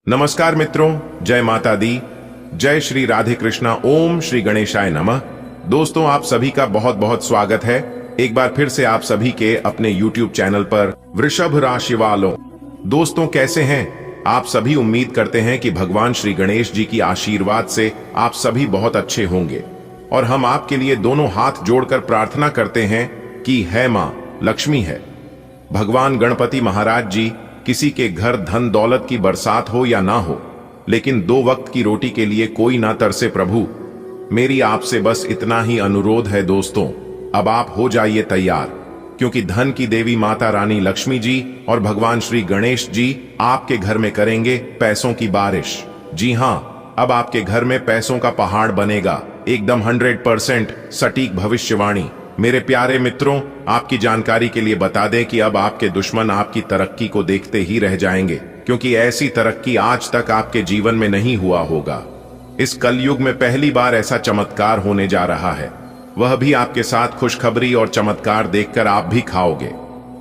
नमस्कार मित्रों, जय माता दी, जय श्री राधे कृष्णा, ओम श्री गणेशाय नमः। दोस्तों, आप सभी का बहुत बहुत स्वागत है एक बार फिर से आप सभी के अपने YouTube चैनल पर वृषभ राशि वालों। दोस्तों, कैसे हैं आप सभी? उम्मीद करते हैं कि भगवान श्री गणेश जी की आशीर्वाद से आप सभी बहुत अच्छे होंगे और हम आपके लिए दोनों हाथ जोड़कर प्रार्थना करते हैं कि है मां लक्ष्मी है, भगवान गणपति महाराज जी किसी के घर धन दौलत की बरसात हो या ना हो, लेकिन 2 वक्त की रोटी के लिए कोई ना तरसे प्रभु। मेरी आपसे बस इतना ही अनुरोध है दोस्तों, अब आप हो जाइए तैयार, क्योंकि धन की देवी माता रानी लक्ष्मी जी और भगवान श्री गणेश जी आपके घर में करेंगे पैसों की बारिश। जी हां, अब आपके घर में पैसों का पहाड़ बनेगा, एकदम 100% सटीक भविष्यवाणी। मेरे प्यारे मित्रों, आपकी जानकारी के लिए बता दें कि अब आपके दुश्मन आपकी तरक्की को देखते ही रह जाएंगे, क्योंकि ऐसी तरक्की आज तक आपके जीवन में नहीं हुआ होगा। इस कलयुग में पहली बार ऐसा चमत्कार होने जा रहा है, वह भी आपके साथ खुशखबरी और चमत्कार देखकर आप भी खाओगे।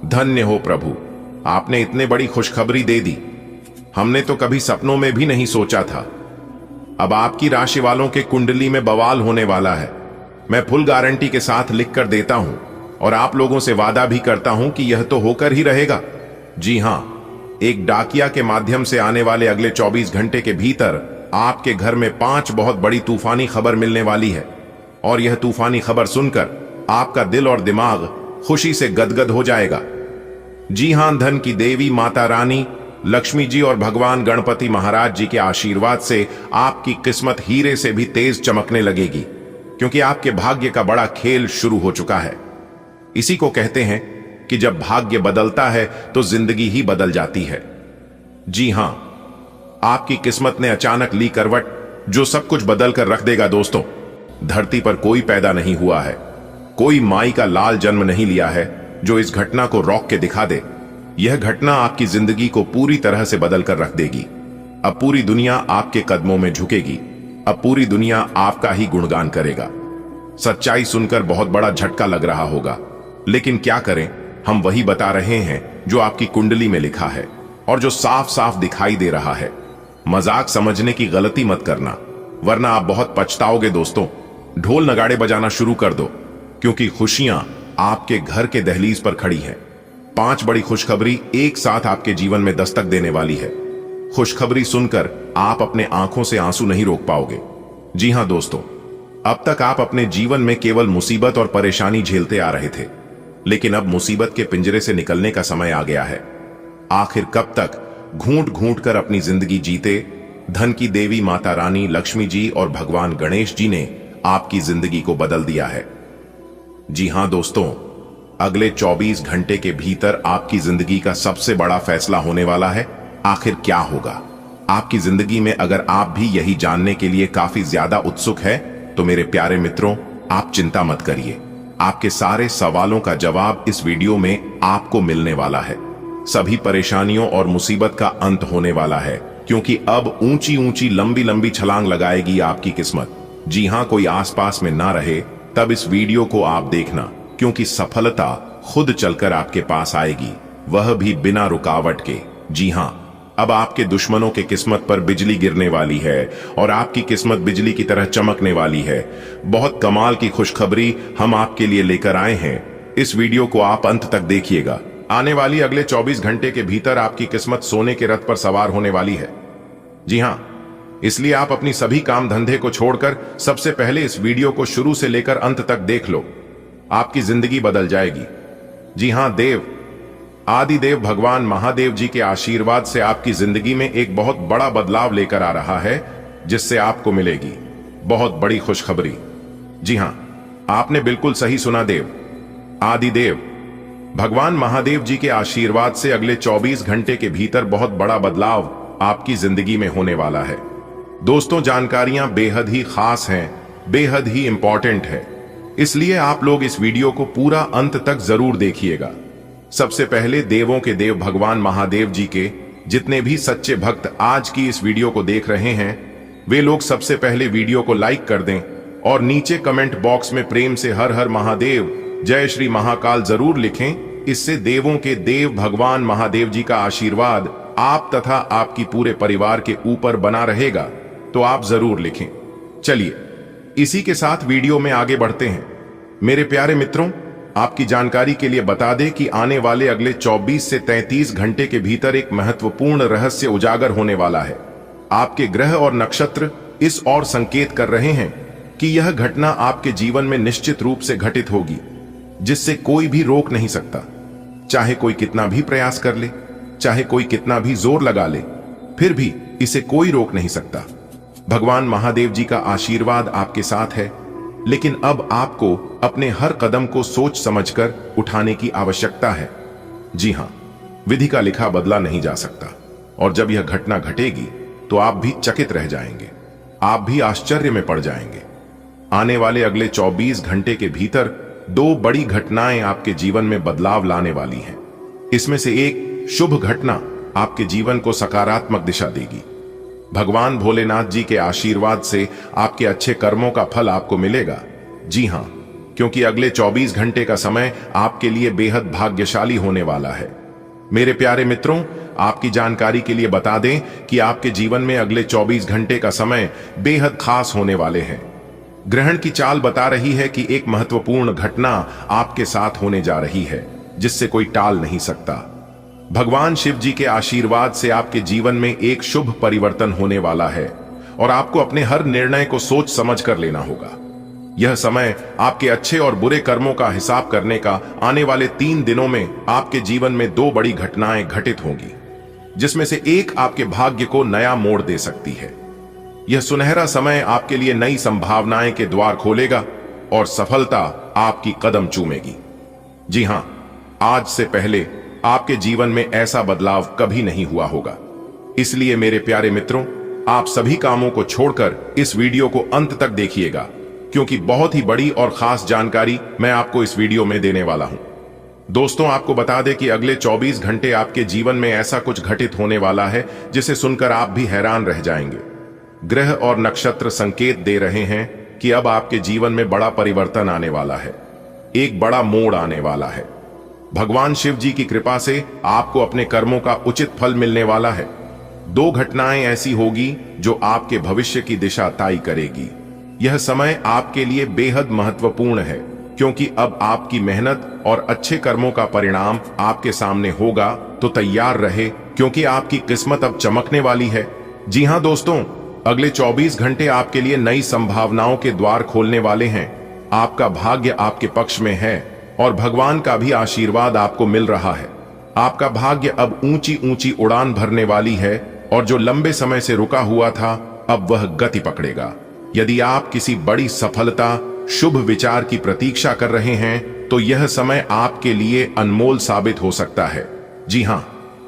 धन्य हो प्रभु, आपने इतने बड़ी खुशखबरी दे दी, हमने तो कभी सपनों में भी नहीं सोचा था। अब आपकी राशि वालों के कुंडली में बवाल होने वाला है। मैं फुल गारंटी के साथ लिख कर देता हूं और आप लोगों से वादा भी करता हूं कि यह तो होकर ही रहेगा। जी हां, एक डाकिया के माध्यम से आने वाले अगले 24 घंटे के भीतर आपके घर में 5 बहुत बड़ी तूफानी खबर मिलने वाली है और यह तूफानी खबर सुनकर आपका दिल और दिमाग खुशी से गदगद हो जाएगा। जी हां, धन की देवी माता रानी लक्ष्मी जी और भगवान गणपति महाराज जी के आशीर्वाद से आपकी किस्मत हीरे से भी तेज चमकने लगेगी, क्योंकि आपके भाग्य का बड़ा खेल शुरू हो चुका है। इसी को कहते हैं कि जब भाग्य बदलता है तो जिंदगी ही बदल जाती है। जी हां, आपकी किस्मत ने अचानक ली करवट, जो सब कुछ बदल कर रख देगा। दोस्तों, धरती पर कोई पैदा नहीं हुआ है, कोई माई का लाल जन्म नहीं लिया है जो इस घटना को रोक के दिखा दे। यह घटना आपकी जिंदगी को पूरी तरह से बदल कर रख देगी। अब पूरी दुनिया आपके कदमों में झुकेगी, अब पूरी दुनिया आपका ही गुणगान करेगा। सच्चाई सुनकर बहुत बड़ा झटका लग रहा होगा, लेकिन क्या करें, हम वही बता रहे हैं जो आपकी कुंडली में लिखा है और जो साफ साफ दिखाई दे रहा है। मजाक समझने की गलती मत करना, वरना आप बहुत पछताओगे। दोस्तों, ढोल नगाड़े बजाना शुरू कर दो, क्योंकि खुशियां आपके घर के दहलीज पर खड़ी हैं। 5 बड़ी खुशखबरी एक साथ आपके जीवन में दस्तक देने वाली है। खुशखबरी सुनकर आप अपने आंखों से आंसू नहीं रोक पाओगे। जी हां दोस्तों, अब तक आप अपने जीवन में केवल मुसीबत और परेशानी झेलते आ रहे थे, लेकिन अब मुसीबत के पिंजरे से निकलने का समय आ गया है। आखिर कब तक घूंट घूंट कर अपनी जिंदगी जीते? धन की देवी माता रानी लक्ष्मी जी और भगवान गणेश जी ने आपकी जिंदगी को बदल दिया है। जी हां दोस्तों, अगले 24 घंटे के भीतर आपकी जिंदगी का सबसे बड़ा फैसला होने वाला है। आखिर क्या होगा आपकी जिंदगी में? अगर आप भी यही जानने के लिए काफी ज्यादा उत्सुक है तो मेरे प्यारे मित्रों, आप चिंता मत करिए, आपके सारे सवालों का जवाब इस वीडियो में आपको मिलने वाला है। सभी परेशानियों और मुसीबत का अंत होने वाला है, क्योंकि अब ऊंची ऊंची लंबी लंबी छलांग लगाएगी आपकी किस्मत। जी हां, कोई आसपास में ना रहे तब इस वीडियो को आप देखना, क्योंकि सफलता खुद चलकर आपके पास आएगी, वह भी बिना रुकावट के। जी हां, अब आपके दुश्मनों के किस्मत पर बिजली गिरने वाली है और आपकी किस्मत बिजली की तरह चमकने वाली है। बहुत कमाल की खुशखबरी हम आपके लिए लेकर आए हैं। इस वीडियो को आप अंत तक देखिएगा। आने वाली अगले 24 घंटे के भीतर आपकी किस्मत सोने के रथ पर सवार होने वाली है। जी हां, इसलिए आप अपनी सभी काम धंधे को छोड़कर सबसे पहले इस वीडियो को शुरू से लेकर अंत तक देख लो, आपकी जिंदगी बदल जाएगी। जी हां, आदि देव भगवान महादेव जी के आशीर्वाद से आपकी जिंदगी में एक बहुत बड़ा बदलाव लेकर आ रहा है, जिससे आपको मिलेगी बहुत बड़ी खुशखबरी। जी हां, आपने बिल्कुल सही सुना, आदि देव भगवान महादेव जी के आशीर्वाद से अगले 24 घंटे के भीतर बहुत बड़ा बदलाव आपकी जिंदगी में होने वाला है। दोस्तों, जानकारियां बेहद ही खास हैं, बेहद ही इंपॉर्टेंट है, इसलिए आप लोग इस वीडियो को पूरा अंत तक जरूर देखिएगा। सबसे पहले देवों के देव भगवान महादेव जी के जितने भी सच्चे भक्त आज की इस वीडियो को देख रहे हैं, वे लोग सबसे पहले वीडियो को लाइक कर दें और नीचे कमेंट बॉक्स में प्रेम से हर हर महादेव, जय श्री महाकाल जरूर लिखें। इससे देवों के देव भगवान महादेव जी का आशीर्वाद आप तथा आपकी पूरे परिवार के ऊपर बना रहेगा तो आप जरूर लिखें। चलिए इसी के साथ वीडियो में आगे बढ़ते हैं। मेरे प्यारे मित्रों, आपकी जानकारी के लिए बता दें कि आने वाले अगले 24 से 33 घंटे के भीतर एक महत्वपूर्ण रहस्य उजागर होने वाला है। आपके ग्रह और नक्षत्र इस और संकेत कर रहे हैं कि यह घटना आपके जीवन में निश्चित रूप से घटित होगी, जिससे कोई भी रोक नहीं सकता। चाहे कोई कितना भी प्रयास कर ले, चाहे कोई कितना भी जोर लगा ले, फिर भी इसे कोई रोक नहीं सकता। भगवान महादेव जी का आशीर्वाद आपके साथ है, लेकिन अब आपको अपने हर कदम को सोच समझकर उठाने की आवश्यकता है। जी हां, विधि का लिखा बदला नहीं जा सकता, और जब यह घटना घटेगी तो आप भी चकित रह जाएंगे, आप भी आश्चर्य में पड़ जाएंगे। आने वाले अगले 24 घंटे के भीतर 2 बड़ी घटनाएं आपके जीवन में बदलाव लाने वाली हैं। इसमें से एक शुभ घटना आपके जीवन को सकारात्मक दिशा देगी। भगवान भोलेनाथ जी के आशीर्वाद से आपके अच्छे कर्मों का फल आपको मिलेगा। जी हां, क्योंकि अगले 24 घंटे का समय आपके लिए बेहद भाग्यशाली होने वाला है। मेरे प्यारे मित्रों, आपकी जानकारी के लिए बता दें कि आपके जीवन में अगले 24 घंटे का समय बेहद खास होने वाले हैं। ग्रहण की चाल बता रही है कि एक महत्वपूर्ण घटना आपके साथ होने जा रही है, जिससे कोई टाल नहीं सकता। भगवान शिव जी के आशीर्वाद से आपके जीवन में एक शुभ परिवर्तन होने वाला है, और आपको अपने हर निर्णय को सोच समझ कर लेना होगा। यह समय आपके अच्छे और बुरे कर्मों का हिसाब करने का। आने वाले 3 दिनों में आपके जीवन में 2 बड़ी घटनाएं घटित होंगी, जिसमें से एक आपके भाग्य को नया मोड़ दे सकती है। यह सुनहरा समय आपके लिए नई संभावनाएं के द्वार खोलेगा और सफलता आपकी कदम चूमेगी। जी हां, आज से पहले आपके जीवन में ऐसा बदलाव कभी नहीं हुआ होगा। इसलिए मेरे प्यारे मित्रों, आप सभी कामों को छोड़कर इस वीडियो को अंत तक देखिएगा, क्योंकि बहुत ही बड़ी और खास जानकारी मैं आपको इस वीडियो में देने वाला हूं। दोस्तों, आपको बता दें कि अगले 24 घंटे आपके जीवन में ऐसा कुछ घटित होने वाला है जिसे सुनकर आप भी हैरान रह जाएंगे। ग्रह और नक्षत्र संकेत दे रहे हैं कि अब आपके जीवन में बड़ा परिवर्तन आने वाला है, एक बड़ा मोड़ आने वाला है। भगवान शिव जी की कृपा से आपको अपने कर्मों का उचित फल मिलने वाला है। 2 घटनाएं ऐसी होगी जो आपके भविष्य की दिशा तय करेगी। यह समय आपके लिए बेहद महत्वपूर्ण है, क्योंकि अब आपकी मेहनत और अच्छे कर्मों का परिणाम आपके सामने होगा। तो तैयार रहे, क्योंकि आपकी किस्मत अब चमकने वाली है। जी हां दोस्तों, अगले 24 घंटे आपके लिए नई संभावनाओं के द्वार खोलने वाले हैं। आपका भाग्य आपके पक्ष में है और भगवान का भी आशीर्वाद आपको मिल रहा है। आपका भाग्य अब ऊंची ऊंची उड़ान भरने वाली है, और जो लंबे समय से रुका हुआ था अब वह गति पकड़ेगा। यदि आप किसी बड़ी सफलता, शुभ विचार की प्रतीक्षा कर रहे हैं, तो यह समय आपके लिए अनमोल साबित हो सकता है। जी हां,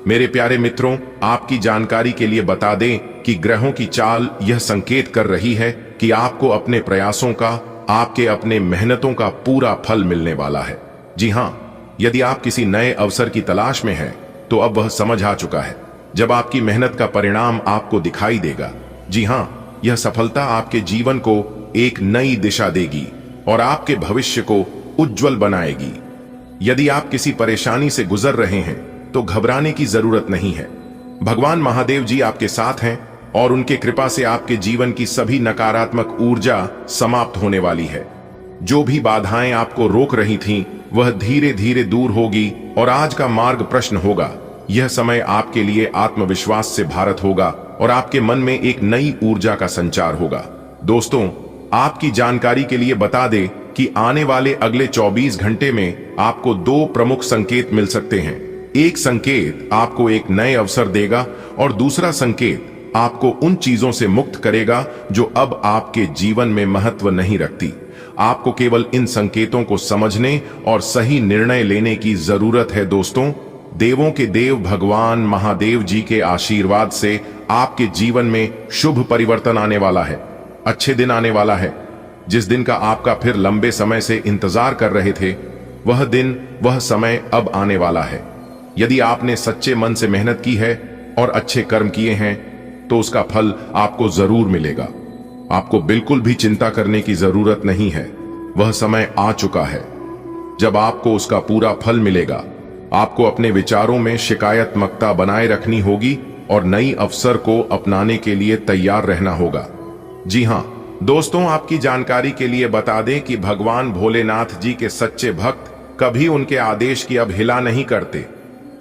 मेरे प्यारे मित्रों, आपकी जानकारी के लिए बता दें कि ग्रहों की चाल यह संकेत कर रही है कि आपको अपने प्रयासों का, आपके अपने मेहनतों का पूरा फल मिलने वाला है। जी हां, यदि आप किसी नए अवसर की तलाश में हैं, तो अब वह समझ आ चुका है, जब आपकी मेहनत का परिणाम आपको दिखाई देगा। जी हां, यह सफलता आपके जीवन को एक नई दिशा देगी और आपके भविष्य को उज्जवल बनाएगी। यदि आप किसी परेशानी से गुजर रहे हैं, तो घबराने की जरूरत नहीं है। भगवान महादेव जी आपके साथ हैं, और उनके कृपा से आपके जीवन की सभी नकारात्मक ऊर्जा समाप्त होने वाली है। जो भी बाधाएं आपको रोक रही थीं, वह धीरे धीरे दूर होगी, और आज का मार्ग प्रश्न होगा। यह समय आपके लिए आत्मविश्वास से भारत होगा, और आपके मन में एक नई ऊर्जा का संचार होगा। दोस्तों, आपकी जानकारी के लिए बता दें कि आने वाले अगले 24 घंटे में आपको 2 प्रमुख संकेत मिल सकते हैं। एक संकेत आपको एक नए अवसर देगा, और दूसरा संकेत आपको उन चीजों से मुक्त करेगा जो अब आपके जीवन में महत्व नहीं रखती। आपको केवल इन संकेतों को समझने और सही निर्णय लेने की जरूरत है। दोस्तों, देवों के देव भगवान महादेव जी के आशीर्वाद से आपके जीवन में शुभ परिवर्तन आने वाला है। अच्छे दिन आने वाला है, जिस दिन का आपका फिर लंबे समय से इंतजार कर रहे थे। वह दिन, वह समय अब आने वाला है। यदि आपने सच्चे मन से मेहनत की है और अच्छे कर्म किए हैं, तो उसका फल आपको जरूर मिलेगा। आपको बिल्कुल भी चिंता करने की जरूरत नहीं है। वह समय आ चुका है जब आपको उसका पूरा फल मिलेगा। आपको अपने विचारों में शिकायतमकता बनाए रखनी होगी और नई अवसर को अपनाने के लिए तैयार रहना होगा। जी हां दोस्तों, आपकी जानकारी के लिए बता दें कि भगवान भोलेनाथ जी के सच्चे भक्त कभी उनके आदेश की अवहेलना नहीं करते,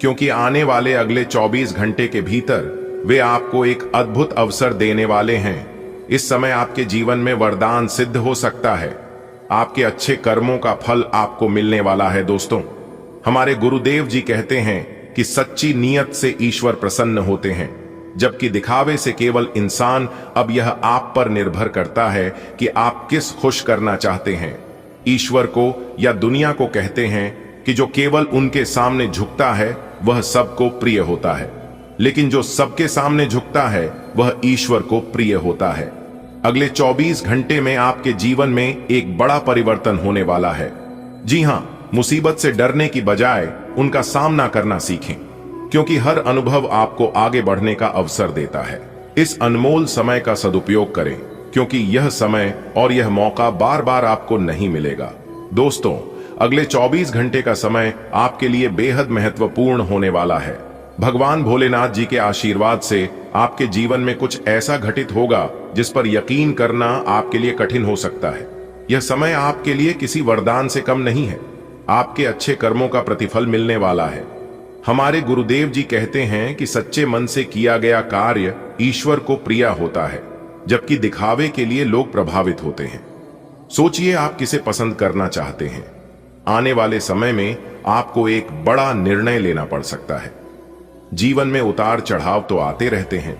क्योंकि आने वाले अगले 24 घंटे के भीतर वे आपको एक अद्भुत अवसर देने वाले हैं। इस समय आपके जीवन में वरदान सिद्ध हो सकता है। आपके अच्छे कर्मों का फल आपको मिलने वाला है। दोस्तों, हमारे गुरुदेव जी कहते हैं कि सच्ची नीयत से ईश्वर प्रसन्न होते हैं, जबकि दिखावे से केवल इंसान। अब यह आप पर निर्भर करता है कि आप किस खुश करना चाहते हैं, ईश्वर को या दुनिया को। कहते हैं कि जो केवल उनके सामने झुकता है वह सबको प्रिय होता है, लेकिन जो सबके सामने झुकता है वह ईश्वर को प्रिय होता है। अगले 24 घंटे में आपके जीवन में एक बड़ा परिवर्तन होने वाला है। जी हां, मुसीबत से डरने की बजाय उनका सामना करना सीखें, क्योंकि हर अनुभव आपको आगे बढ़ने का अवसर देता है। इस अनमोल समय का सदुपयोग करें, क्योंकि यह समय और यह मौका बार बार आपको नहीं मिलेगा। दोस्तों, अगले 24 घंटे का समय आपके लिए बेहद महत्वपूर्ण होने वाला है। भगवान भोलेनाथ जी के आशीर्वाद से आपके जीवन में कुछ ऐसा घटित होगा जिस पर यकीन करना आपके लिए कठिन हो सकता है। यह समय आपके लिए किसी वरदान से कम नहीं है। आपके अच्छे कर्मों का प्रतिफल मिलने वाला है। हमारे गुरुदेव जी कहते हैं कि सच्चे मन से किया गया कार्य ईश्वर को प्रिय होता है, जबकि दिखावे के लिए लोग प्रभावित होते हैं। सोचिए, आप किसे पसंद करना चाहते हैं। आने वाले समय में आपको एक बड़ा निर्णय लेना पड़ सकता है। जीवन में उतार चढ़ाव तो आते रहते हैं,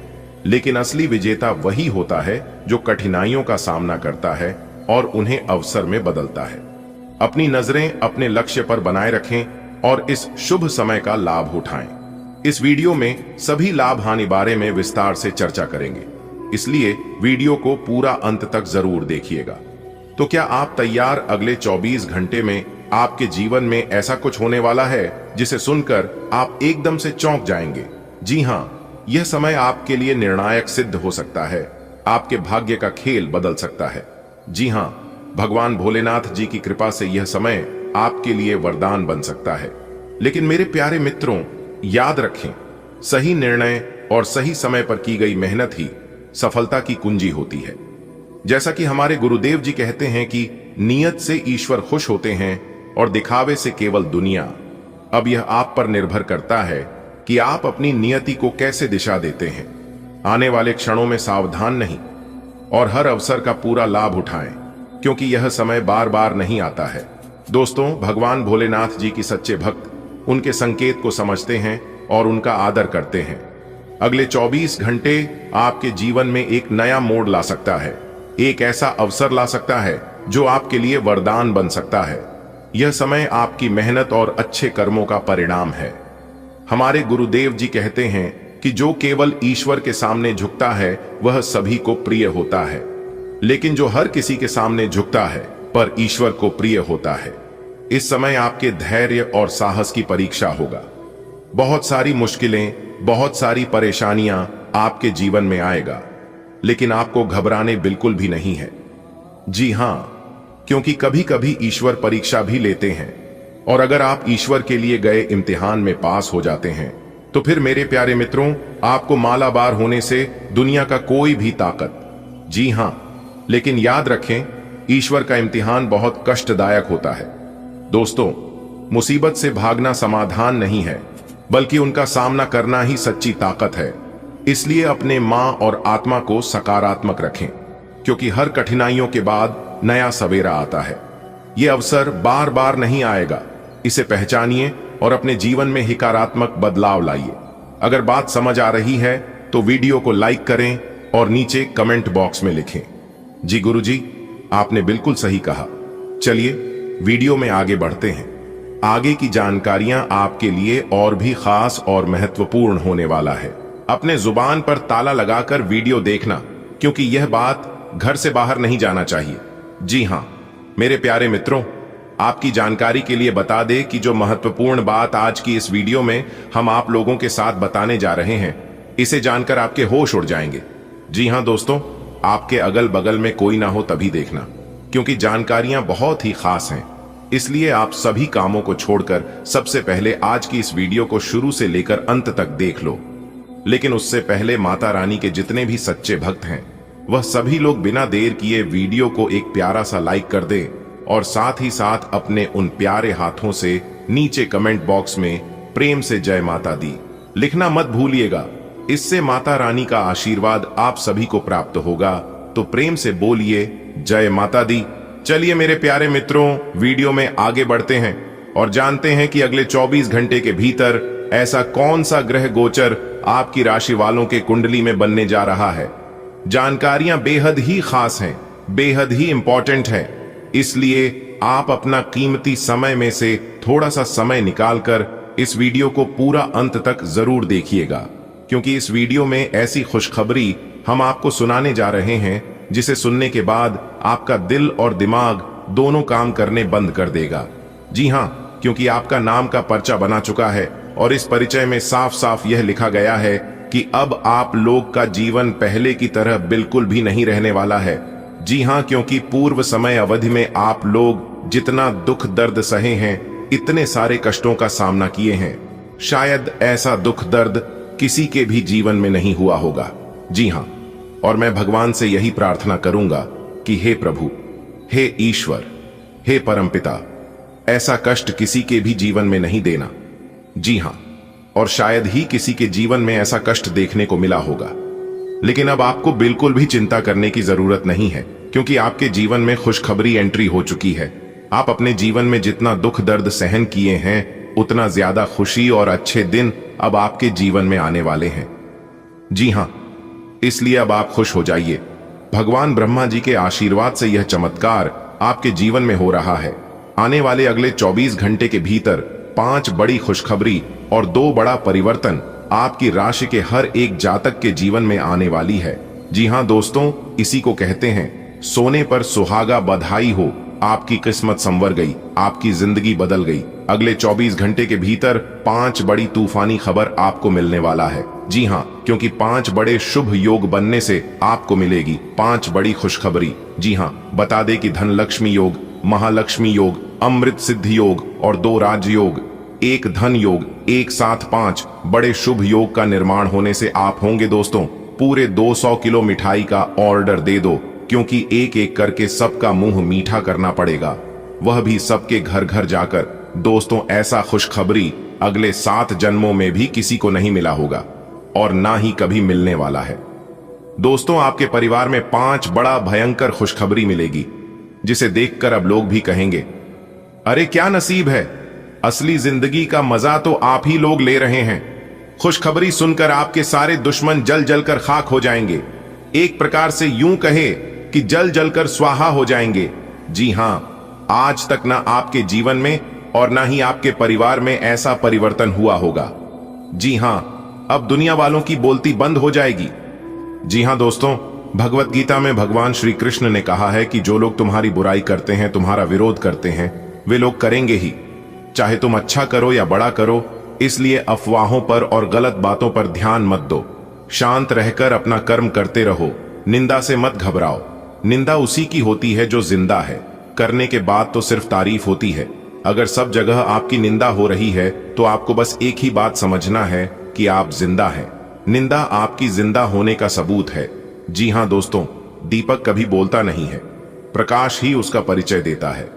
लेकिन असली विजेता वही होता है जो कठिनाइयों का सामना करता है और उन्हें अवसर में बदलता है। अपनी नजरें अपने लक्ष्य पर बनाए रखें और इस शुभ समय का लाभ उठाएं। इस वीडियो में सभी लाभ हानि बारे में विस्तार से चर्चा करेंगे, इसलिए वीडियो को पूरा अंत तक जरूर देखिएगा। तो क्या आप तैयार? अगले 24 घंटे में आपके जीवन में ऐसा कुछ होने वाला है जिसे सुनकर आप एकदम से चौंक जाएंगे। जी हां, यह समय आपके लिए निर्णायक सिद्ध हो सकता है। आपके भाग्य का खेल बदल सकता है। जी हां, भगवान भोलेनाथ जी की कृपा से यह समय आपके लिए वरदान बन सकता है। लेकिन मेरे प्यारे मित्रों, याद रखें, सही निर्णय और सही समय पर की गई मेहनत ही सफलता की कुंजी होती है। जैसा कि हमारे गुरुदेव जी कहते हैं कि नियत से ईश्वर खुश होते हैं और दिखावे से केवल दुनिया। अब यह आप पर निर्भर करता है कि आप अपनी नियति को कैसे दिशा देते हैं। आने वाले क्षणों में सावधान नहीं और हर अवसर का पूरा लाभ उठाएं, क्योंकि यह समय बार बार नहीं आता है। दोस्तों, भगवान भोलेनाथ जी की सच्चे भक्त उनके संकेत को समझते हैं और उनका आदर करते हैं। अगले 24 घंटे आपके जीवन में एक नया मोड़ ला सकता है, एक ऐसा अवसर ला सकता है जो आपके लिए वरदान बन सकता है। यह समय आपकी मेहनत और अच्छे कर्मों का परिणाम है। हमारे गुरुदेव जी कहते हैं कि जो केवल ईश्वर के सामने झुकता है वह सभी को प्रिय होता है, लेकिन जो हर किसी के सामने झुकता है पर ईश्वर को प्रिय होता है। इस समय आपके धैर्य और साहस की परीक्षा होगा। बहुत सारी मुश्किलें, बहुत सारी परेशानियां आपके जीवन में आएगा, लेकिन आपको घबराने बिल्कुल भी नहीं है। जी हां, क्योंकि कभी कभी ईश्वर परीक्षा भी लेते हैं, और अगर आप ईश्वर के लिए गए इम्तिहान में पास हो जाते हैं तो फिर मेरे प्यारे मित्रों, आपको मालाबार होने से दुनिया का कोई भी ताकत। जी हां, लेकिन याद रखें, ईश्वर का इम्तिहान बहुत कष्टदायक होता है। दोस्तों, मुसीबत से भागना समाधान नहीं है, बल्कि उनका सामना करना ही सच्ची ताकत है। इसलिए अपने मां और आत्मा को सकारात्मक रखें, क्योंकि हर कठिनाइयों के बाद नया सवेरा आता है। यह अवसर बार बार नहीं आएगा। इसे पहचानिए और अपने जीवन में सकारात्मक बदलाव लाइए। अगर बात समझ आ रही है तो वीडियो को लाइक करें और नीचे कमेंट बॉक्स में लिखें, जी गुरुजी, आपने बिल्कुल सही कहा। चलिए वीडियो में आगे बढ़ते हैं। आगे की जानकारियां आपके लिए और भी खास और महत्वपूर्ण होने वाला है। अपने जुबान पर ताला लगाकर वीडियो देखना, क्योंकि यह बात घर से बाहर नहीं जाना चाहिए। जी हां, मेरे प्यारे मित्रों, आपकी जानकारी के लिए बता दें कि जो महत्वपूर्ण बात आज की इस वीडियो में हम आप लोगों के साथ बताने जा रहे हैं, इसे जानकर आपके होश उड़ जाएंगे। जी हां दोस्तों, आपके अगल बगल में कोई ना हो तभी देखना, क्योंकि जानकारियां बहुत ही खास हैं। इसलिए आप सभी कामों को छोड़कर सबसे पहले आज की इस वीडियो को शुरू से लेकर अंत तक देख लो। लेकिन उससे पहले माता रानी के जितने भी सच्चे भक्त हैं वह सभी लोग बिना देर किए वीडियो को एक प्यारा सा लाइक कर दें और साथ ही साथ अपने उन प्यारे हाथों से नीचे कमेंट बॉक्स में प्रेम से जय माता दी लिखना मत भूलिएगा। इससे माता रानी का आशीर्वाद आप सभी को प्राप्त होगा। तो प्रेम से बोलिए जय माता दी। चलिए मेरे प्यारे मित्रों, वीडियो में आगे बढ़ते हैं और जानते हैं कि अगले 24 घंटे के भीतर ऐसा कौन सा ग्रह गोचर आपकी राशि वालों के कुंडली में बनने जा रहा है। जानकारियां बेहद ही खास हैं, बेहद ही इंपॉर्टेंट हैं, इसलिए आप अपना कीमती समय में से थोड़ा सा समय निकालकर इस वीडियो को पूरा अंत तक जरूर देखिएगा, क्योंकि इस वीडियो में ऐसी खुशखबरी हम आपको सुनाने जा रहे हैं जिसे सुनने के बाद आपका दिल और दिमाग दोनों काम करने बंद कर देगा। जी हां, क्योंकि आपका नाम का पर्चा बना चुका है और इस परिचय में साफ साफ यह लिखा गया है कि अब आप लोग का जीवन पहले की तरह बिल्कुल भी नहीं रहने वाला है। जी हां, क्योंकि पूर्व समय अवधि में आप लोग जितना दुख दर्द सहे हैं, इतने सारे कष्टों का सामना किए हैं, शायद ऐसा दुख दर्द किसी के भी जीवन में नहीं हुआ होगा। जी हां, और मैं भगवान से यही प्रार्थना करूंगा कि हे प्रभु, हे ईश्वर, हे परमपिता, ऐसा कष्ट किसी के भी जीवन में नहीं देना। जी हां, और शायद ही किसी के जीवन में ऐसा कष्ट देखने को मिला होगा। लेकिन अब आपको बिल्कुल भी चिंता करने की जरूरत नहीं है, क्योंकि आपके जीवन में खुशखबरी एंट्री हो चुकी है। आप अपने जीवन में जितना दुख दर्द सहन किए हैं, उतना ज्यादा खुशी और अच्छे दिन अब आपके जीवन में आने वाले हैं। जी हां, इसलिए अब आप खुश हो जाइए। भगवान ब्रह्मा जी के आशीर्वाद से यह चमत्कार आपके जीवन में हो रहा है। आने वाले अगले 24 घंटे के भीतर 5 बड़ी खुशखबरी और 2 बड़ा परिवर्तन आपकी राशि के हर एक जातक के जीवन में आने वाली है। जी हां दोस्तों, इसी को कहते हैं सोने पर सुहागा, बधाई हो, आपकी किस्मत संवर गई, आपकी जिंदगी बदल गई। अगले 24 घंटे के भीतर 5 बड़ी तूफानी खबर आपको मिलने वाला है। जी हां, क्योंकि 5 बड़े शुभ योग बनने से आपको मिलेगी 5 बड़ी खुशखबरी। जी हां, बता दे कि धन लक्ष्मी योग, महालक्ष्मी योग, अमृत सिद्धि योग और 2 राज योग, एक धन योग, एक साथ 5 बड़े शुभ योग का निर्माण होने से आप होंगे दोस्तों पूरे 200 किलो मिठाई का ऑर्डर दे दो, क्योंकि एक एक करके सबका मुंह मीठा करना पड़ेगा, वह भी सबके घर घर जाकर। दोस्तों, ऐसा खुशखबरी अगले 7 जन्मों में भी किसी को नहीं मिला होगा और ना ही कभी मिलने वाला है। दोस्तों, आपके परिवार में 5 बड़ा भयंकर खुशखबरी मिलेगी, जिसे देखकर अब लोग भी कहेंगे, अरे क्या नसीब है, असली जिंदगी का मजा तो आप ही लोग ले रहे हैं। खुशखबरी सुनकर आपके सारे दुश्मन जल जल कर खाक हो जाएंगे, एक प्रकार से यूं कहे कि जल जल कर स्वाहा हो जाएंगे। जी हां, आज तक ना आपके जीवन में और ना ही आपके परिवार में ऐसा परिवर्तन हुआ होगा। जी हां, अब दुनिया वालों की बोलती बंद हो जाएगी। जी हां दोस्तों, भगवत गीता में भगवान श्री कृष्ण ने कहा है कि जो लोग तुम्हारी बुराई करते हैं, तुम्हारा विरोध करते हैं, वे लोग करेंगे ही, चाहे तुम अच्छा करो या बड़ा करो। इसलिए अफवाहों पर और गलत बातों पर ध्यान मत दो, शांत रहकर अपना कर्म करते रहो, निंदा से मत घबराओ। निंदा उसी की होती है जो जिंदा है, करने के बाद तो सिर्फ तारीफ होती है। अगर सब जगह आपकी निंदा हो रही है तो आपको बस एक ही बात समझना है कि आप जिंदा हैं। निंदा आपकी जिंदा होने का सबूत है। जी हां दोस्तों, दीपक कभी बोलता नहीं है, प्रकाश ही उसका परिचय देता है।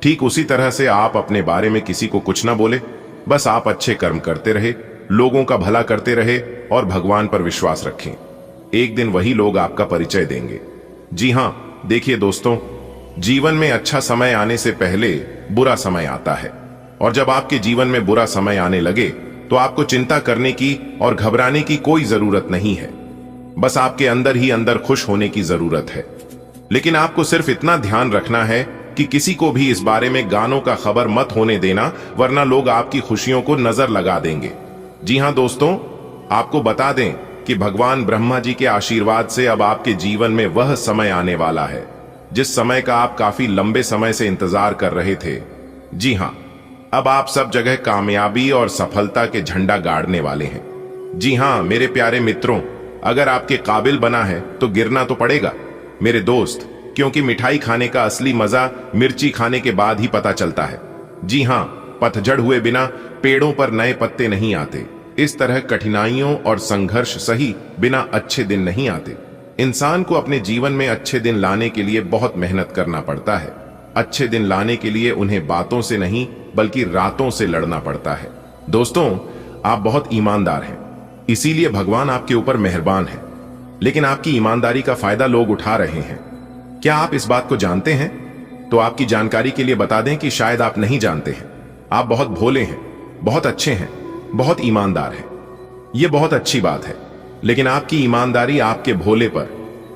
ठीक उसी तरह से आप अपने बारे में किसी को कुछ ना बोले, बस आप अच्छे कर्म करते रहे, लोगों का भला करते रहे और भगवान पर विश्वास रखें। एक दिन वही लोग आपका परिचय देंगे। जी हां, देखिए दोस्तों, जीवन में अच्छा समय आने से पहले बुरा समय आता है, और जब आपके जीवन में बुरा समय आने लगे तो आपको चिंता करने की और घबराने की कोई जरूरत नहीं है। बस आपके अंदर ही अंदर खुश होने की जरूरत है। लेकिन आपको सिर्फ इतना ध्यान रखना है कि किसी को भी इस बारे में गानों का खबर मत होने देना, वरना लोग आपकी खुशियों को नजर लगा देंगे। जी हां दोस्तों, आपको बता दें कि भगवान ब्रह्मा जी के आशीर्वाद से अब आपके जीवन में वह समय आने वाला है जिस समय का आप काफी लंबे समय से इंतजार कर रहे थे। जी हां, अब आप सब जगह कामयाबी और सफलता के झंडा गाड़ने वाले हैं। जी हां मेरे प्यारे मित्रों, अगर आपके काबिल बना है तो गिरना तो पड़ेगा मेरे दोस्त, क्योंकि मिठाई खाने का असली मजा मिर्ची खाने के बाद ही पता चलता है। जी हाँ, पतझड़ हुए बिना पेड़ों पर नए पत्ते नहीं आते। इस तरह कठिनाइयों और संघर्ष सही बिना अच्छे दिन नहीं आते। इंसान को अपने जीवन में अच्छे दिन लाने के लिए बहुत मेहनत करना पड़ता है। अच्छे दिन लाने के लिए उन्हें बातों से नहीं बल्कि रातों से लड़ना पड़ता है। दोस्तों, आप बहुत ईमानदार हैं, इसीलिए भगवान आपके ऊपर मेहरबान है। लेकिन आपकी ईमानदारी का फायदा लोग उठा रहे हैं। क्या आप इस बात को जानते हैं? तो आपकी जानकारी के लिए बता दें कि शायद आप नहीं जानते हैं। आप बहुत भोले हैं, बहुत अच्छे हैं, बहुत ईमानदार हैं। यह बहुत अच्छी बात है, लेकिन आपकी ईमानदारी, आपके भोले पर,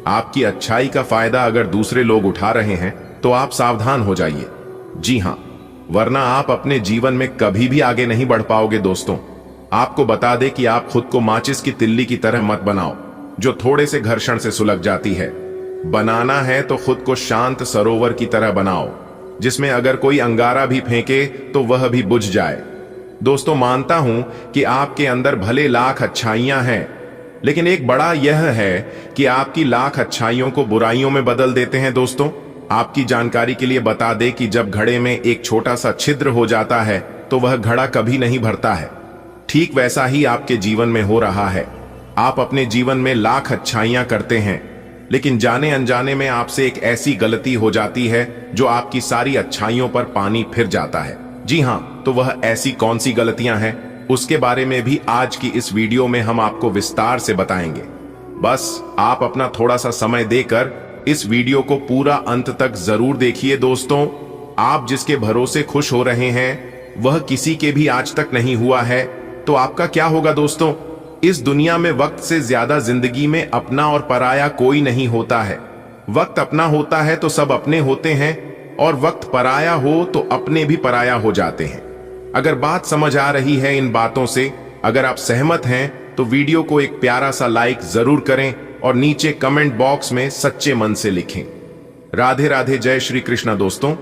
आपकी अच्छाई का फायदा अगर दूसरे लोग उठा रहे हैं तो आप सावधान हो जाइए। जी हां, वरना आप अपने जीवन में कभी भी आगे नहीं बढ़ पाओगे। दोस्तों, आपको बता दें कि आप खुद को माचिस की तिल्ली की तरह मत बनाओ जो थोड़े से घर्षण से सुलग जाती है। बनाना है तो खुद को शांत सरोवर की तरह बनाओ, जिसमें अगर कोई अंगारा भी फेंके तो वह भी बुझ जाए। दोस्तों, मानता हूं कि आपके अंदर भले लाख अच्छाइयां हैं, लेकिन एक बड़ा यह है कि आपकी लाख अच्छाइयों को बुराइयों में बदल देते हैं। दोस्तों, आपकी जानकारी के लिए बता दें कि जब घड़े में एक छोटा सा छिद्र हो जाता है तो वह घड़ा कभी नहीं भरता है। ठीक वैसा ही आपके जीवन में हो रहा है। आप अपने जीवन में लाख अच्छाइयां करते हैं, लेकिन जाने अनजाने में आपसे एक ऐसी गलती हो जाती है जो आपकी सारी अच्छाइयों पर पानी फिर जाता है। जी हां, तो वह ऐसी कौन सी गलतियां हैं, उसके बारे में भी आज की इस वीडियो में हम आपको विस्तार से बताएंगे। बस आप अपना थोड़ा सा समय देकर इस वीडियो को पूरा अंत तक जरूर देखिए। दोस्तों, आप जिसके भरोसे खुश हो रहे हैं वह किसी के भी आज तक नहीं हुआ है, तो आपका क्या होगा? दोस्तों, इस दुनिया में वक्त से ज्यादा जिंदगी में अपना और पराया कोई नहीं होता है। वक्त अपना होता है तो सब अपने होते हैं, और वक्त पराया हो तो अपने भी पराया हो जाते हैं। अगर बात समझ आ रही है इन बातों से, अगर आप सहमत हैं तो वीडियो को एक प्यारा सा लाइक जरूर करें और नीचे कमेंट बॉक्स में सच्चे मन से लिखें। राधे राधे, जय श्री कृष्णा। दोस्तों,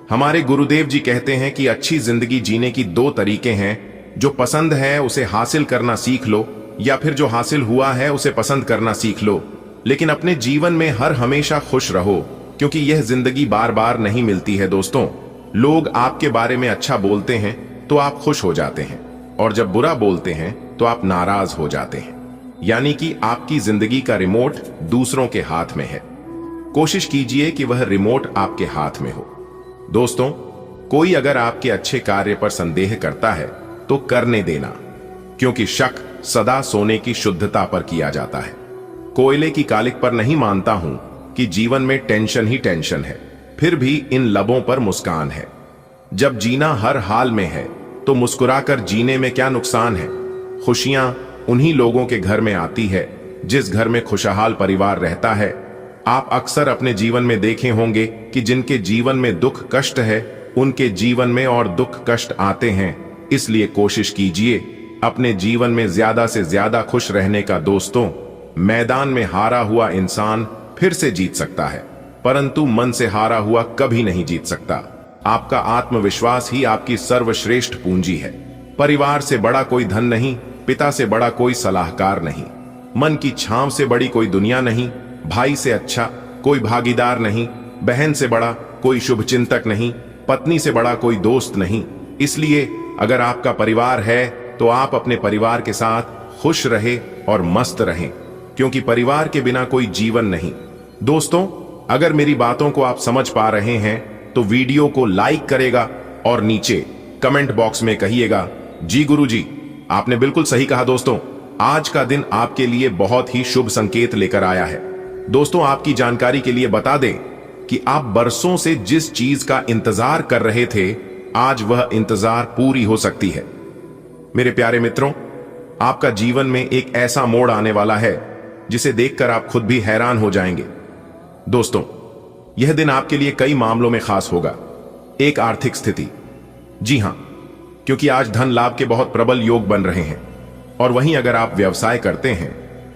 हमारे गुरुदेव जी कहते हैं कि अच्छी जिंदगी जीने की दो तरीके हैं। जो पसंद है उसे हासिल करना सीख लो, या फिर जो हासिल हुआ है उसे पसंद करना सीख लो। लेकिन अपने जीवन में हर हमेशा खुश रहो, क्योंकि यह जिंदगी बार बार नहीं मिलती है। दोस्तों, लोग आपके बारे में अच्छा बोलते हैं तो आप खुश हो जाते हैं, और जब बुरा बोलते हैं तो आप नाराज हो जाते हैं। यानी कि आपकी जिंदगी का रिमोट दूसरों के हाथ में है। कोशिश कीजिए कि वह रिमोट आपके हाथ में हो। दोस्तों, कोई अगर आपके अच्छे कार्य पर संदेह करता है तो करने देना, क्योंकि शक सदा सोने की शुद्धता पर किया जाता है। कोयले की कालिक पर नहीं। मानता हूं कि जीवन में टेंशन ही टेंशन है, फिर भी इन लबों पर मुस्कान है। जब जीना हर हाल में है तो मुस्कुराकर जीने में क्या नुकसान है। खुशियां उन्हीं लोगों के घर में आती है जिस घर में खुशहाल परिवार रहता है। आप अक्सर अपने जीवन में देखे होंगे कि जिनके जीवन में दुख कष्ट है उनके जीवन में और दुख कष्ट आते हैं। इसलिए कोशिश कीजिए अपने जीवन में ज्यादा से ज्यादा खुश रहने का। दोस्तों, मैदान में हारा हुआ इंसान फिर से जीत सकता है, परंतु मन से हारा हुआ कभी नहीं जीत सकता। आपका आत्मविश्वास ही आपकी सर्वश्रेष्ठ पूंजी है। परिवार से बड़ा कोई धन नहीं, पिता से बड़ा कोई सलाहकार नहीं, मन की छांव से बड़ी कोई दुनिया नहीं, भाई से अच्छा कोई भागीदार नहीं, बहन से बड़ा कोई शुभचिंतक नहीं, पत्नी से बड़ा कोई दोस्त नहीं। इसलिए अगर आपका परिवार है तो आप अपने परिवार के साथ खुश रहे और मस्त रहें, क्योंकि परिवार के बिना कोई जीवन नहीं। दोस्तों, अगर मेरी बातों को आप समझ पा रहे हैं तो वीडियो को लाइक करेगा और नीचे कमेंट बॉक्स में कहिएगा, जी गुरुजी, आपने बिल्कुल सही कहा। दोस्तों, आज का दिन आपके लिए बहुत ही शुभ संकेत लेकर आया है। दोस्तों, आपकी जानकारी के लिए बता दें कि आप बरसों से जिस चीज का इंतजार कर रहे थे, आज वह इंतजार पूरी हो सकती है। मेरे प्यारे मित्रों, आपका जीवन में एक ऐसा मोड़ आने वाला है जिसे देखकर आप खुद भी हैरान हो जाएंगे। दोस्तों, यह दिन आपके लिए कई मामलों में खास होगा। एक, आर्थिक स्थिति। जी हां, क्योंकि आज धन लाभ के बहुत प्रबल योग बन रहे हैं। और वहीं अगर आप व्यवसाय करते हैं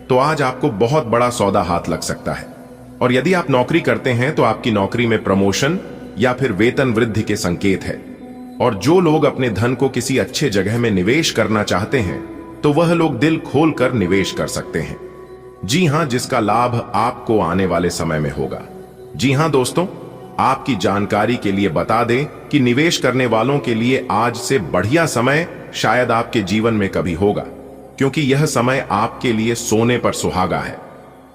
तो आज आपको बहुत बड़ा सौदा हाथ लग सकता है। और यदि आप नौकरी करते हैं तो आपकी नौकरी में प्रमोशन या फिर वेतन वृद्धि के संकेत है। और जो लोग अपने धन को किसी अच्छे जगह में निवेश करना चाहते हैं तो वह लोग दिल खोलकर निवेश कर सकते हैं। जी हां, जिसका लाभ आपको आने वाले समय में होगा। जी हां दोस्तों, आपकी जानकारी के लिए बता दें कि निवेश करने वालों के लिए आज से बढ़िया समय शायद आपके जीवन में कभी होगा, क्योंकि यह समय आपके लिए सोने पर सुहागा है।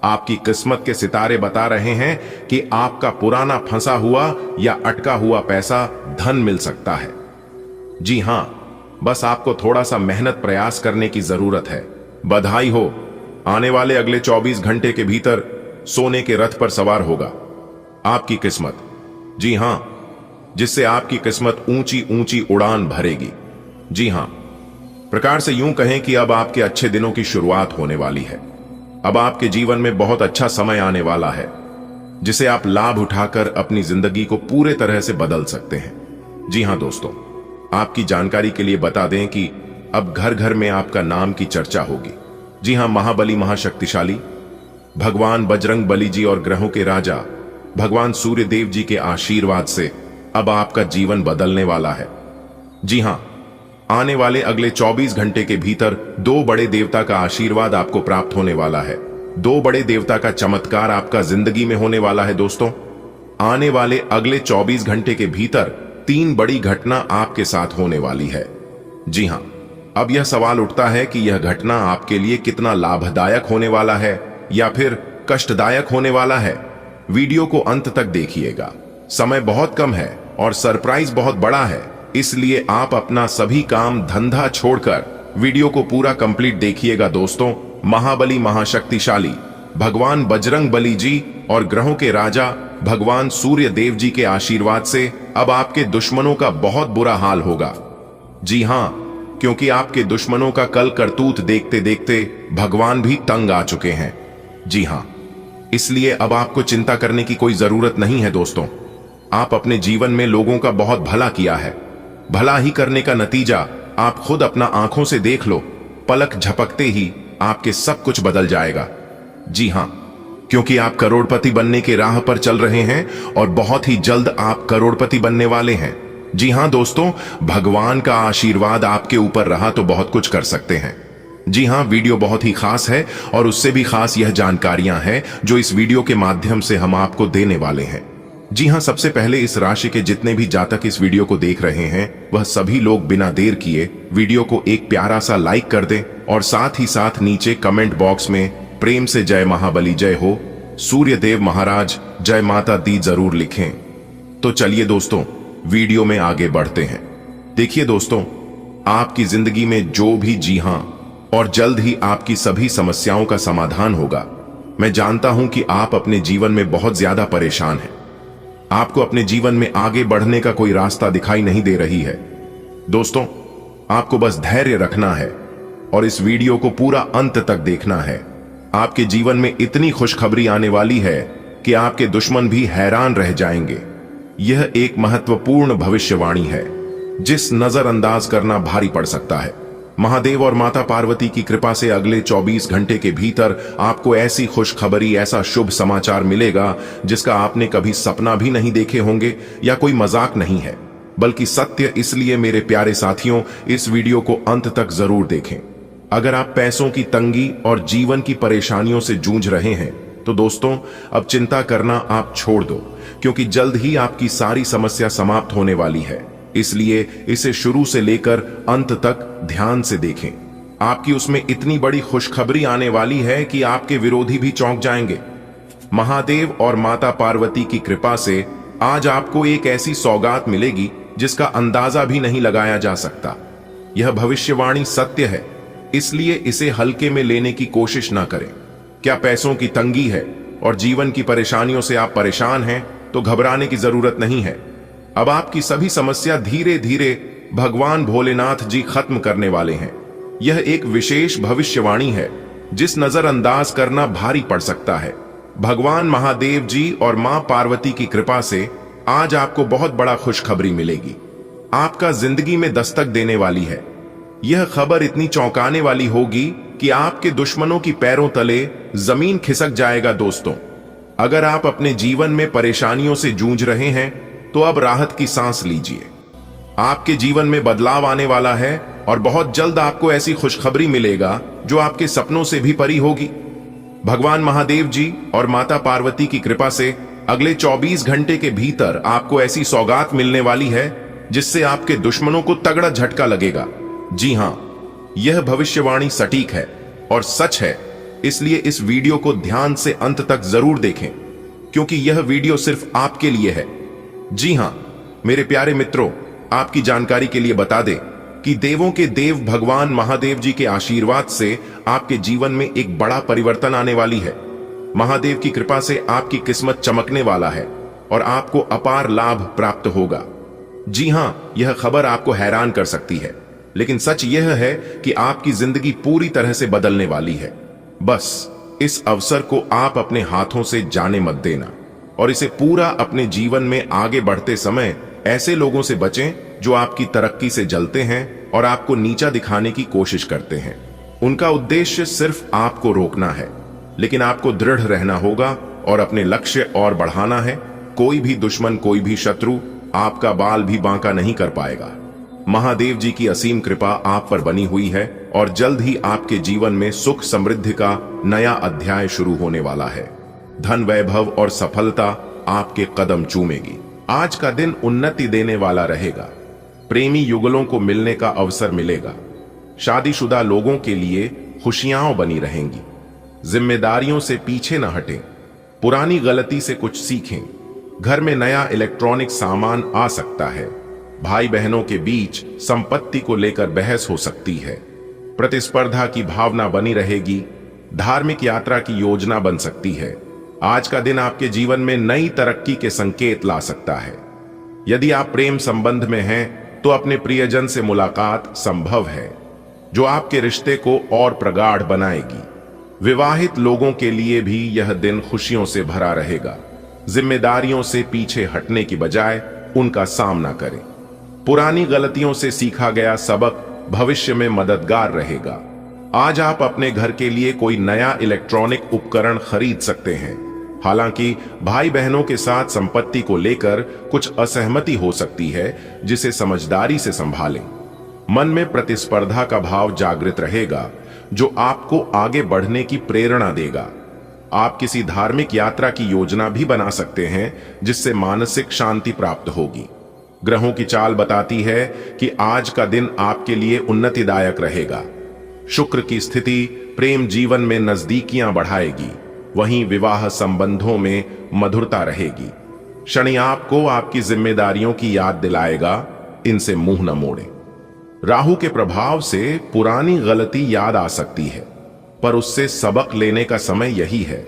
आपकी किस्मत के सितारे बता रहे हैं कि आपका पुराना फंसा हुआ या अटका हुआ पैसा धन मिल सकता है। जी हां, बस आपको थोड़ा सा मेहनत प्रयास करने की जरूरत है। बधाई हो, आने वाले अगले 24 घंटे के भीतर सोने के रथ पर सवार होगा आपकी किस्मत। जी हां, जिससे आपकी किस्मत ऊंची ऊंची उड़ान भरेगी। जी हां, प्रकार से यूं कहें कि अब आपके अच्छे दिनों की शुरुआत होने वाली है। अब आपके जीवन में बहुत अच्छा समय आने वाला है, जिसे आप लाभ उठाकर अपनी जिंदगी को पूरे तरह से बदल सकते हैं। जी हां दोस्तों, आपकी जानकारी के लिए बता दें कि अब घर घर में आपका नाम की चर्चा होगी। जी हां, महाबली महाशक्तिशाली भगवान बजरंग बली जी और ग्रहों के राजा भगवान सूर्य देव जी के आशीर्वाद से अब आपका जीवन बदलने वाला है। जी हां, आने वाले अगले 24 घंटे के भीतर 2 बड़े देवता का आशीर्वाद आपको प्राप्त होने वाला है। 2 बड़े देवता का चमत्कार आपका जिंदगी में होने वाला है। दोस्तों, आने वाले अगले 24 घंटे के भीतर 3 बड़ी घटना आपके साथ होने वाली है। जी हां, अब यह सवाल उठता है कि यह घटना आपके लिए कितना लाभदायक होने वाला है या फिर कष्टदायक होने वाला है। वीडियो को अंत तक देखिएगा। समय बहुत कम है और सरप्राइज बहुत बड़ा है, इसलिए आप अपना सभी काम धंधा छोड़कर वीडियो को पूरा कंप्लीट देखिएगा। दोस्तों, महाबली महाशक्तिशाली भगवान बजरंग बली जी और ग्रहों के राजा भगवान सूर्य देव जी के आशीर्वाद से अब आपके दुश्मनों का बहुत बुरा हाल होगा। जी हां, क्योंकि आपके दुश्मनों का कल करतूत देखते देखते भगवान भी तंग आ चुके हैं। जी हां, इसलिए अब आपको चिंता करने की कोई जरूरत नहीं है। दोस्तों, आप अपने जीवन में लोगों का बहुत भला किया है। भला ही करने का नतीजा आप खुद अपना आंखों से देख लो। पलक झपकते ही आपके सब कुछ बदल जाएगा। जी हां, क्योंकि आप करोड़पति बनने के राह पर चल रहे हैं और बहुत ही जल्द आप करोड़पति बनने वाले हैं। जी हां दोस्तों, भगवान का आशीर्वाद आपके ऊपर रहा तो बहुत कुछ कर सकते हैं। जी हां, वीडियो बहुत ही खास है और उससे भी खास यह जानकारियां हैं जो इस वीडियो के माध्यम से हम आपको देने वाले हैं। जी हां, सबसे पहले इस राशि के जितने भी जातक इस वीडियो को देख रहे हैं, वह सभी लोग बिना देर किए वीडियो को एक प्यारा सा लाइक कर दें और साथ ही साथ नीचे कमेंट बॉक्स में प्रेम से जय महाबली जय हो, सूर्य देव महाराज जय माता दी जरूर लिखें। तो चलिए दोस्तों, वीडियो में आगे बढ़ते हैं। देखिए दोस्तों, आपकी जिंदगी में जो भी जी हां और जल्द ही आपकी सभी समस्याओं का समाधान होगा। मैं जानता हूं कि आप अपने जीवन में बहुत ज्यादा परेशान हैं। आपको अपने जीवन में आगे बढ़ने का कोई रास्ता दिखाई नहीं दे रही है। दोस्तों, आपको बस धैर्य रखना है और इस वीडियो को पूरा अंत तक देखना है। आपके जीवन में इतनी खुशखबरी आने वाली है कि आपके दुश्मन भी हैरान रह जाएंगे। यह एक महत्वपूर्ण भविष्यवाणी है जिस नजरअंदाज करना भारी पड़ सकता है। महादेव और माता पार्वती की कृपा से अगले 24 घंटे के भीतर आपको ऐसी खुशखबरी, ऐसा शुभ समाचार मिलेगा जिसका आपने कभी सपना भी नहीं देखे होंगे या कोई मजाक नहीं है, बल्कि सत्य। इसलिए मेरे प्यारे साथियों, इस वीडियो को अंत तक जरूर देखें। अगर आप पैसों की तंगी और जीवन की परेशानियों से जूझ रहे हैं तो दोस्तों, अब चिंता करना आप छोड़ दो, क्योंकि जल्द ही आपकी सारी समस्या समाप्त होने वाली है। इसलिए इसे शुरू से लेकर अंत तक ध्यान से देखें। आपकी उसमें इतनी बड़ी खुशखबरी आने वाली है कि आपके विरोधी भी चौंक जाएंगे। महादेव और माता पार्वती की कृपा से आज आपको एक ऐसी सौगात मिलेगी जिसका अंदाजा भी नहीं लगाया जा सकता। यह भविष्यवाणी सत्य है, इसलिए इसे हल्के में लेने की कोशिश ना करें। क्या पैसों की तंगी है और जीवन की परेशानियों से आप परेशान हैं तो घबराने की जरूरत नहीं है। अब आपकी सभी समस्या धीरे धीरे भगवान भोलेनाथ जी खत्म करने वाले हैं। यह एक विशेष भविष्यवाणी है जिस नजरअंदाज करना भारी पड़ सकता है। भगवान महादेव जी और मां पार्वती की कृपा से आज आपको बहुत बड़ा खुशखबरी मिलेगी। आपका जिंदगी में दस्तक देने वाली है। यह खबर इतनी चौंकाने वाली होगी कि आपके दुश्मनों की पैरों तले जमीन खिसक जाएगा। दोस्तों, अगर आप अपने जीवन में परेशानियों से जूझ रहे हैं तो अब राहत की सांस लीजिए। आपके जीवन में बदलाव आने वाला है और बहुत जल्द आपको ऐसी खुशखबरी मिलेगा जो आपके सपनों से भी परी होगी। भगवान महादेव जी और माता पार्वती की कृपा से अगले 24 घंटे के भीतर आपको ऐसी सौगात मिलने वाली है जिससे आपके दुश्मनों को तगड़ा झटका लगेगा। जी हां, यह भविष्यवाणी सटीक है और सच है, इसलिए इस वीडियो को ध्यान से अंत तक जरूर देखें, क्योंकि यह वीडियो सिर्फ आपके लिए है। जी हां मेरे प्यारे मित्रों, आपकी जानकारी के लिए बता दें कि देवों के देव भगवान महादेव जी के आशीर्वाद से आपके जीवन में एक बड़ा परिवर्तन आने वाली है। महादेव की कृपा से आपकी किस्मत चमकने वाला है और आपको अपार लाभ प्राप्त होगा। जी हां, यह खबर आपको हैरान कर सकती है, लेकिन सच यह है कि आपकी जिंदगी पूरी तरह से बदलने वाली है। बस इस अवसर को आप अपने हाथों से जाने मत देना और इसे पूरा अपने जीवन में आगे बढ़ते समय ऐसे लोगों से बचें जो आपकी तरक्की से जलते हैं और आपको नीचा दिखाने की कोशिश करते हैं। उनका उद्देश्य सिर्फ आपको रोकना है, लेकिन आपको दृढ़ रहना होगा और अपने लक्ष्य और बढ़ाना है। कोई भी दुश्मन, कोई भी शत्रु आपका बाल भी बांका नहीं कर पाएगा। महादेव जी की असीम कृपा आप पर बनी हुई है और जल्द ही आपके जीवन में सुख समृद्धि का नया अध्याय शुरू होने वाला है। धन, वैभव और सफलता आपके कदम चूमेगी। आज का दिन उन्नति देने वाला रहेगा। प्रेमी युगलों को मिलने का अवसर मिलेगा। शादीशुदा लोगों के लिए खुशियां बनी रहेंगी। जिम्मेदारियों से पीछे न हटें, पुरानी गलती से कुछ सीखें। घर में नया इलेक्ट्रॉनिक सामान आ सकता है। भाई बहनों के बीच संपत्ति को लेकर बहस हो सकती है। प्रतिस्पर्धा की भावना बनी रहेगी। धार्मिक यात्रा की योजना बन सकती है। आज का दिन आपके जीवन में नई तरक्की के संकेत ला सकता है। यदि आप प्रेम संबंध में हैं तो अपने प्रियजन से मुलाकात संभव है, जो आपके रिश्ते को और प्रगाढ़ बनाएगी। विवाहित लोगों के लिए भी यह दिन खुशियों से भरा रहेगा। जिम्मेदारियों से पीछे हटने की बजाय उनका सामना करें। पुरानी गलतियों से सीखा गया सबक भविष्य में मददगार रहेगा। आज आप अपने घर के लिए कोई नया इलेक्ट्रॉनिक उपकरण खरीद सकते हैं। हालांकि भाई बहनों के साथ संपत्ति को लेकर कुछ असहमति हो सकती है, जिसे समझदारी से संभालें। मन में प्रतिस्पर्धा का भाव जागृत रहेगा, जो आपको आगे बढ़ने की प्रेरणा देगा। आप किसी धार्मिक यात्रा की योजना भी बना सकते हैं, जिससे मानसिक शांति प्राप्त होगी। ग्रहों की चाल बताती है कि आज का दिन आपके लिए उन्नतिदायक रहेगा। शुक्र की स्थिति प्रेम जीवन में नजदीकियां बढ़ाएगी, वहीं विवाह संबंधों में मधुरता रहेगी। शनि आपको आपकी जिम्मेदारियों की याद दिलाएगा, इनसे मुंह न मोड़ें। राहु के प्रभाव से पुरानी गलती याद आ सकती है, पर उससे सबक लेने का समय यही है।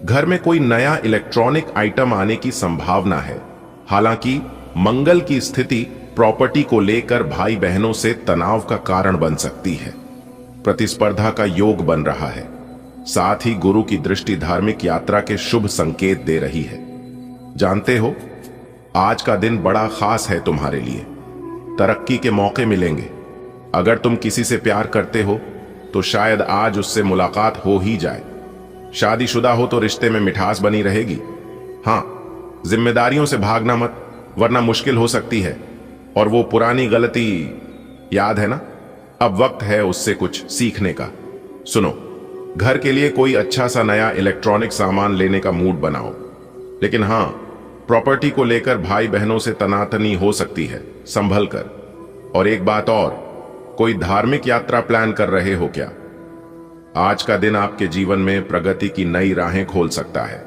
घर में कोई नया इलेक्ट्रॉनिक आइटम आने की संभावना है। हालांकि मंगल की स्थिति प्रॉपर्टी को लेकर भाई बहनों से तनाव का कारण बन सकती है। प्रतिस्पर्धा का योग बन रहा है। साथ ही गुरु की दृष्टि धार्मिक यात्रा के शुभ संकेत दे रही है। जानते हो, आज का दिन बड़ा खास है तुम्हारे लिए। तरक्की के मौके मिलेंगे। अगर तुम किसी से प्यार करते हो तो शायद आज उससे मुलाकात हो ही जाए। शादीशुदा हो तो रिश्ते में मिठास बनी रहेगी। हां, जिम्मेदारियों से भागना मत, वरना मुश्किल हो सकती है। और वो पुरानी गलती याद है ना, अब वक्त है उससे कुछ सीखने का। सुनो, घर के लिए कोई अच्छा सा नया इलेक्ट्रॉनिक सामान लेने का मूड बनाओ, लेकिन हां, प्रॉपर्टी को लेकर भाई बहनों से तनातनी हो सकती है, संभल कर। और एक बात और, कोई धार्मिक यात्रा प्लान कर रहे हो क्या? आज का दिन आपके जीवन में प्रगति की नई राहें खोल सकता है।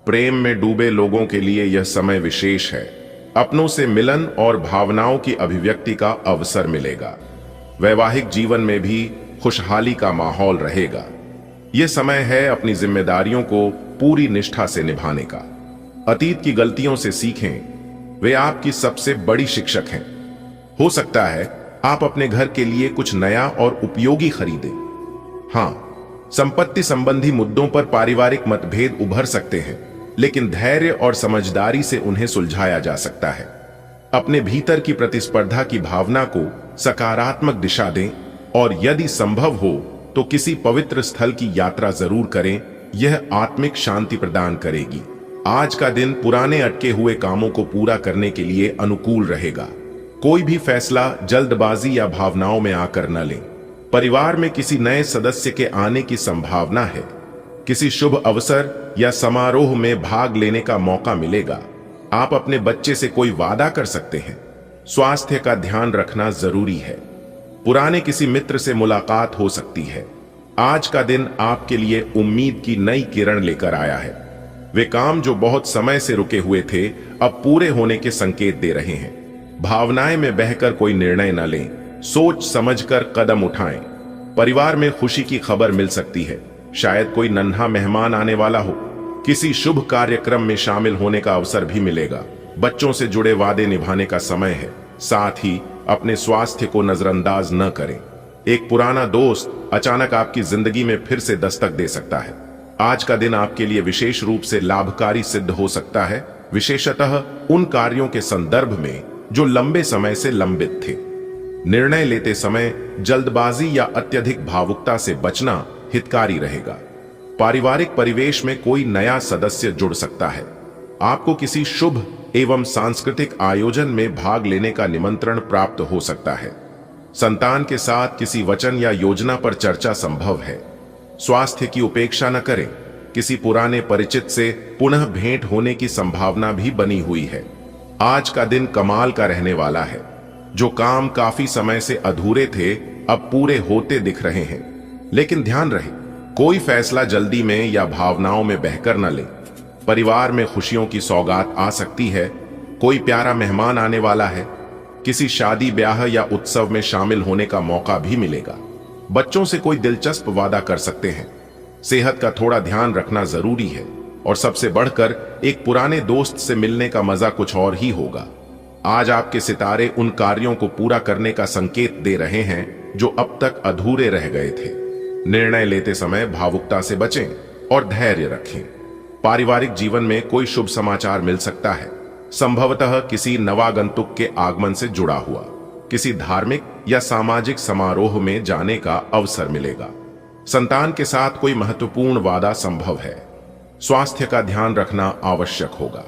प्रेम में डूबे लोगों के लिए यह समय विशेष है। अपनों से मिलन और भावनाओं की अभिव्यक्ति का अवसर मिलेगा। वैवाहिक जीवन में भी खुशहाली का माहौल रहेगा। यह समय है अपनी जिम्मेदारियों को पूरी निष्ठा से निभाने का। अतीत की गलतियों से सीखें, वे आपकी सबसे बड़ी शिक्षक हैं। हो सकता है आप अपने घर के लिए कुछ नया और उपयोगी खरीदें। हां, संपत्ति संबंधी मुद्दों पर पारिवारिक मतभेद उभर सकते हैं, लेकिन धैर्य और समझदारी से उन्हें सुलझाया जा सकता है। अपने भीतर की प्रतिस्पर्धा की भावना को सकारात्मक दिशा दें और यदि संभव हो तो किसी पवित्र स्थल की यात्रा जरूर करें। यह आत्मिक शांति प्रदान करेगी। आज का दिन पुराने अटके हुए कामों को पूरा करने के लिए अनुकूल रहेगा। कोई भी फैसला जल्दबाजी या भावनाओं में आकर न लें। परिवार में किसी नए सदस्य के आने की संभावना है। किसी शुभ अवसर या समारोह में भाग लेने का मौका मिलेगा। आप अपने बच्चे से कोई वादा कर सकते हैं। स्वास्थ्य का ध्यान रखना जरूरी है। पुराने किसी मित्र से मुलाकात हो सकती है। आज का दिन आपके लिए उम्मीद की नई किरण लेकर आया है। वे काम जो बहुत समय से रुके हुए थे अब पूरे होने के संकेत दे रहे हैं। भावनाएं में बहकर कोई निर्णय न लें, सोच समझकर कदम उठाएं। परिवार में खुशी की खबर मिल सकती है। शायद कोई नन्हा मेहमान आने वाला हो। किसी शुभ कार्यक्रम में शामिल होने का अवसर भी मिलेगा। बच्चों से जुड़े वादे निभाने का समय है। साथ ही अपने स्वास्थ्य को नजरअंदाज न करें। एक पुराना दोस्त अचानक आपकी जिंदगी में फिर से दस्तक दे सकता है। आज का दिन आपके लिए विशेष रूप से लाभकारी सिद्ध हो सकता है, विशेषतः उन कार्यों के संदर्भ में जो लंबे समय से लंबित थे। निर्णय लेते समय जल्दबाजी या अत्यधिक भावुकता से बचना हितकारी रहेगा। पारिवारिक परिवेश में कोई नया सदस्य जुड़ सकता है। आपको किसी शुभ एवं सांस्कृतिक आयोजन में भाग लेने का निमंत्रण प्राप्त हो सकता है। संतान के साथ किसी वचन या योजना पर चर्चा संभव है। स्वास्थ्य की उपेक्षा न करें। किसी पुराने परिचित से पुनः भेंट होने की संभावना भी बनी हुई है। आज का दिन कमाल का रहने वाला है। जो काम काफी समय से अधूरे थे अब पूरे होते दिख रहे हैं। लेकिन ध्यान रहे, कोई फैसला जल्दी में या भावनाओं में बहकर न लें। परिवार में खुशियों की सौगात आ सकती है। कोई प्यारा मेहमान आने वाला है। किसी शादी ब्याह या उत्सव में शामिल होने का मौका भी मिलेगा। बच्चों से कोई दिलचस्प वादा कर सकते हैं। सेहत का थोड़ा ध्यान रखना जरूरी है और सबसे बढ़कर एक पुराने दोस्त से मिलने का मजा कुछ और ही होगा। आज आपके सितारे उन कार्यों को पूरा करने का संकेत दे रहे हैं जो अब तक अधूरे रह गए थे। निर्णय लेते समय भावुकता से बचें और धैर्य रखें। पारिवारिक जीवन में कोई शुभ समाचार मिल सकता है, संभवतः किसी नवागंतुक के आगमन से जुड़ा हुआ। किसी धार्मिक या सामाजिक समारोह में जाने का अवसर मिलेगा। संतान के साथ कोई महत्वपूर्ण वादा संभव है। स्वास्थ्य का ध्यान रखना आवश्यक होगा।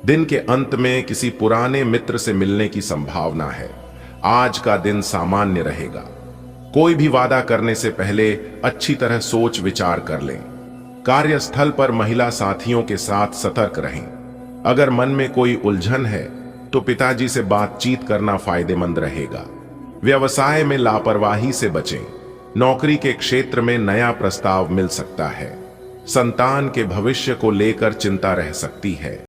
दिन के अंत में किसी पुराने मित्र से मिलने की संभावना है। आज का दिन सामान्य रहेगा। कोई भी वादा करने से पहले अच्छी तरह सोच विचार कर लें। कार्यस्थल पर महिला साथियों के साथ सतर्क रहें। अगर मन में कोई उलझन है तो पिताजी से बातचीत करना फायदेमंद रहेगा। व्यवसाय में लापरवाही से बचें। नौकरी के क्षेत्र में नया प्रस्ताव मिल सकता है। संतान के भविष्य को लेकर चिंता रह सकती है।